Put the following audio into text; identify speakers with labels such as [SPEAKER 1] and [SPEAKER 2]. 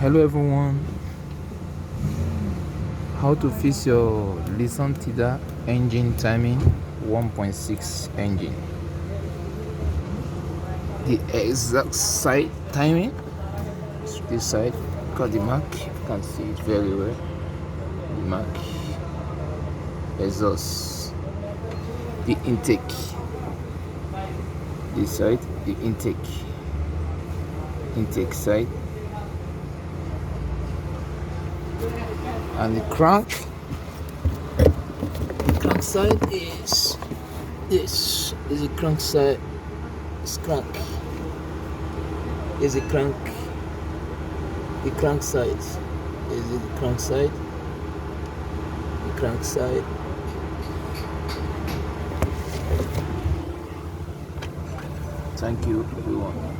[SPEAKER 1] Hello everyone, how to fix your Nissan tiida engine timing 1.6 engine. The exact side timing is this side. Got the mark, you can see it very well. The mark, exhaust, the intake. This side, the intake side, and the crank side is this. Is the crank side. This crank is the crank. The crank side is the crank side. The crank side. Thank you, everyone.